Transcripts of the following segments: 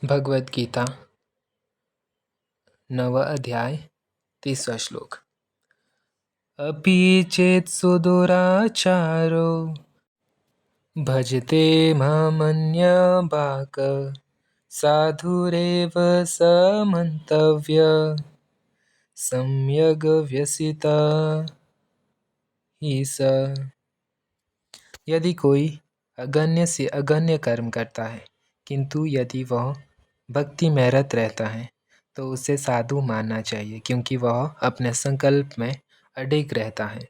भगवद गीता 9वां अध्याय 30वां श्लोक। अपि चेत् सुदुराचारो भजते मामन्यभाक् साधुरेव स मन्तव्य सम्यग् व्यसिता ही स। यदि कोई अगण्य से अगण्य कर्म करता है, किंतु यदि वह भक्ति में रत रहता है तो उसे साधु मानना चाहिए, क्योंकि वह अपने संकल्प में अडिग रहता है।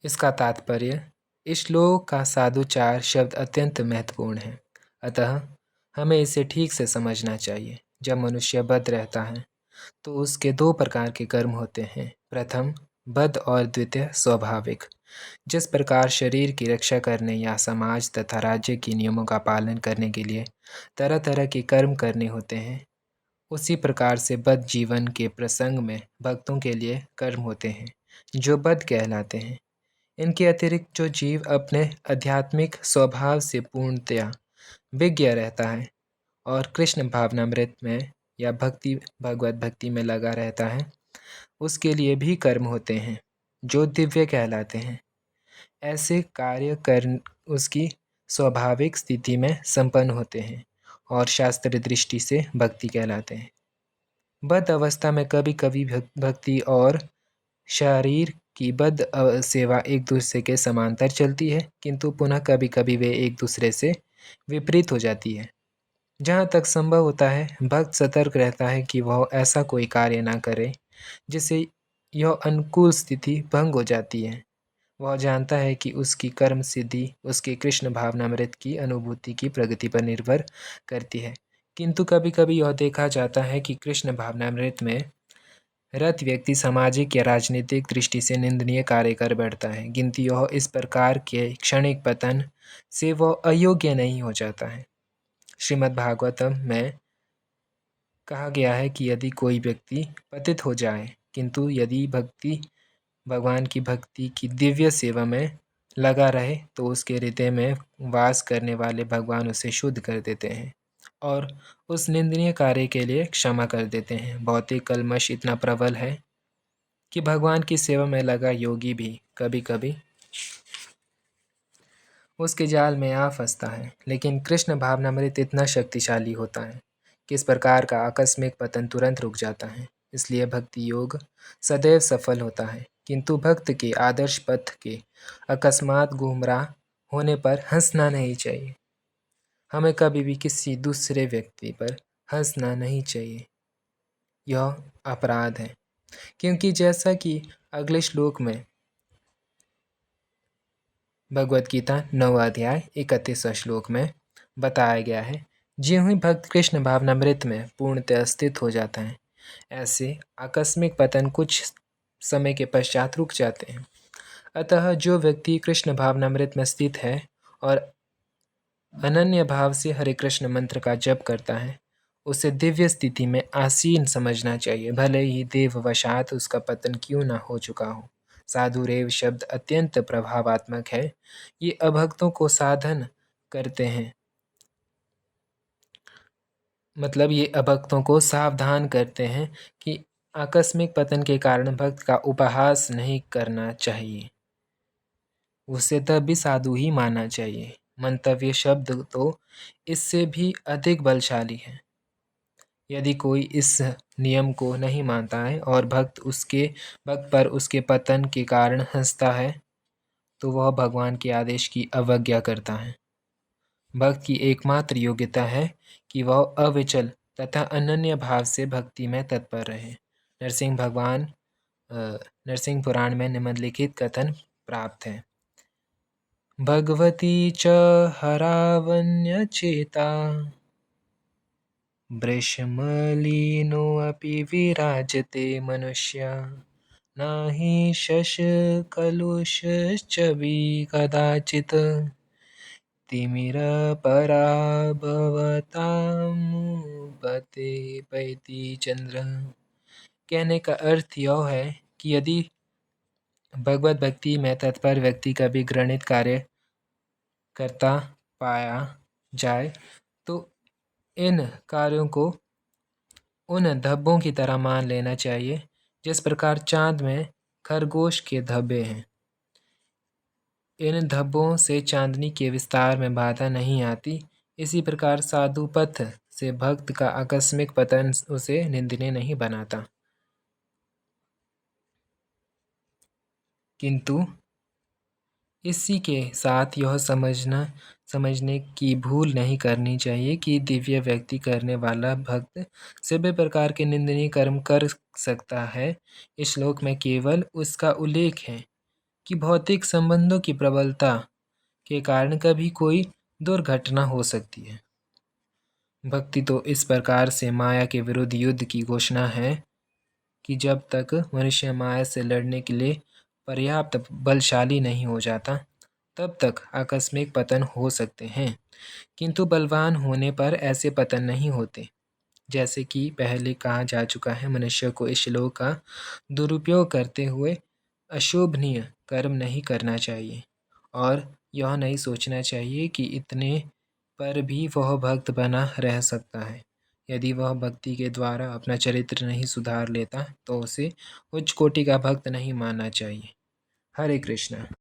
इसका तात्पर्य, इस श्लोक का साधुचार शब्द अत्यंत महत्वपूर्ण है, अतः हमें इसे ठीक से समझना चाहिए। जब मनुष्य बद्ध रहता है तो उसके दो प्रकार के कर्म होते हैं, प्रथम बद्ध और द्वितीय स्वाभाविक। जिस प्रकार शरीर की रक्षा करने या समाज तथा राज्य के नियमों का पालन करने के लिए तरह तरह के कर्म करने होते हैं, उसी प्रकार से बद्ध जीवन के प्रसंग में भक्तों के लिए कर्म होते हैं जो बद्ध कहलाते हैं। इनके अतिरिक्त जो जीव अपने आध्यात्मिक स्वभाव से पूर्णतया विज्ञ रहता है और कृष्ण भावनामृत में या भगवत भक्ति में लगा रहता है, उसके लिए भी कर्म होते हैं जो दिव्य कहलाते हैं। ऐसे कार्य कर्म उसकी स्वाभाविक स्थिति में संपन्न होते हैं और शास्त्र दृष्टि से भक्ति कहलाते हैं। बद्ध अवस्था में कभी कभी भक्ति और शरीर की बद्ध सेवा एक दूसरे के समांतर चलती है, किंतु पुनः कभी कभी वे एक दूसरे से विपरीत हो जाती है। जहाँ तक संभव होता है, भक्त सतर्क रहता है कि वह ऐसा कोई कार्य ना करे जिससे यह अनुकूल स्थिति भंग हो जाती है। वह जानता है कि उसकी कर्म सिद्धि उसके कृष्ण भावनामृत की अनुभूति की प्रगति पर निर्भर करती है, किंतु कभी कभी यह देखा जाता है कि कृष्ण भावनामृत में रत व्यक्ति सामाजिक या राजनीतिक दृष्टि से निंदनीय कार्य कर बैठता है, किंतु यह इस प्रकार के क्षणिक पतन से वह अयोग्य नहीं हो जाता है। श्रीमद् भागवतम में कहा गया है कि यदि कोई व्यक्ति पतित हो जाए, किंतु यदि भगवान की भक्ति की दिव्य सेवा में लगा रहे, तो उसके हृदय में वास करने वाले भगवान उसे शुद्ध कर देते हैं और उस निंदनीय कार्य के लिए क्षमा कर देते हैं। भौतिक कलमश इतना प्रबल है कि भगवान की सेवा में लगा योगी भी कभी कभी उसके जाल में आ फंसता है, लेकिन कृष्ण भावनामृत इतना शक्तिशाली होता है कि इस प्रकार का आकस्मिक पतन तुरंत रुक जाता है। इसलिए भक्ति योग सदैव सफल होता है, किंतु भक्त के आदर्श पथ के अकस्मात गुमराह होने पर हंसना नहीं चाहिए। हमें कभी भी किसी दूसरे व्यक्ति पर हंसना नहीं चाहिए, यह अपराध है। क्योंकि जैसा कि अगले श्लोक में भगवद गीता 9वां अध्याय 31वां श्लोक में बताया गया है, ज्यों ही भक्त कृष्ण भावनामृत में पूर्णतः स्थित हो जाता है, ऐसे आकस्मिक पतन कुछ समय के पश्चात रुक जाते हैं। अतः जो व्यक्ति कृष्ण भावनामृत में स्थित है और अनन्य भाव से हरे कृष्ण मंत्र का जप करता है, उसे दिव्य स्थिति में आसीन समझना चाहिए, भले ही देववशात उसका पतन क्यों न हो चुका हो। साधुरेव शब्द अत्यंत प्रभावात्मक है। ये अभक्तों को साधन करते हैं, मतलब ये अभक्तों को सावधान करते हैं कि आकस्मिक पतन के कारण भक्त का उपहास नहीं करना चाहिए, उसे तब भी साधु ही मानना चाहिए। मंतव्य शब्द तो इससे भी अधिक बलशाली है। यदि कोई इस नियम को नहीं मानता है और भक्त पर उसके पतन के कारण हंसता है, तो वह भगवान के आदेश की अवज्ञा करता है। भक्त की एकमात्र योग्यता है कि वह अविचल तथा अनन्य भाव से भक्ति में तत्पर रहे। नरसिंह पुराण में निम्नलिखित कथन प्राप्त है। भगवती च हरावन्यचेता वृषमलिनोऽपि विराजते मनुष्य नहि शशकलुषश्च कदाचित् तिमिरपराभवतामुपते पैति चंद्र। कहने का अर्थ यह है कि यदि भगवत भक्ति में तत्पर व्यक्ति कभी घृणित कार्य करता पाया जाए तो इन कार्यों को उन धब्बों की तरह मान लेना चाहिए जिस प्रकार चाँद में खरगोश के धब्बे हैं। इन धब्बों से चाँदनी के विस्तार में बाधा नहीं आती। इसी प्रकार साधु पथ से भक्त का आकस्मिक पतन उसे निंदनीय नहीं बनाता। किंतु इसी के साथ यह समझने की भूल नहीं करनी चाहिए कि दिव्य व्यक्ति करने वाला भक्त सभी प्रकार के निंदनीय कर्म कर सकता है। इस श्लोक में केवल उसका उल्लेख है कि भौतिक संबंधों की प्रबलता के कारण कभी कोई दुर्घटना हो सकती है। भक्ति तो इस प्रकार से माया के विरुद्ध युद्ध की घोषणा है कि जब तक मनुष्य माया से लड़ने के लिए पर्याप्त बलशाली नहीं हो जाता, तब तक आकस्मिक पतन हो सकते हैं। किंतु बलवान होने पर ऐसे पतन नहीं होते। जैसे कि पहले कहा जा चुका है, मनुष्य को इस श्लोक का दुरुपयोग करते हुए अशोभनीय कर्म नहीं करना चाहिए और यह नहीं सोचना चाहिए कि इतने पर भी वह भक्त बना रह सकता है। यदि वह भक्ति के द्वारा अपना चरित्र नहीं सुधार लेता तो उसे उच्च कोटि का भक्त नहीं मानना चाहिए। हरे कृष्णा।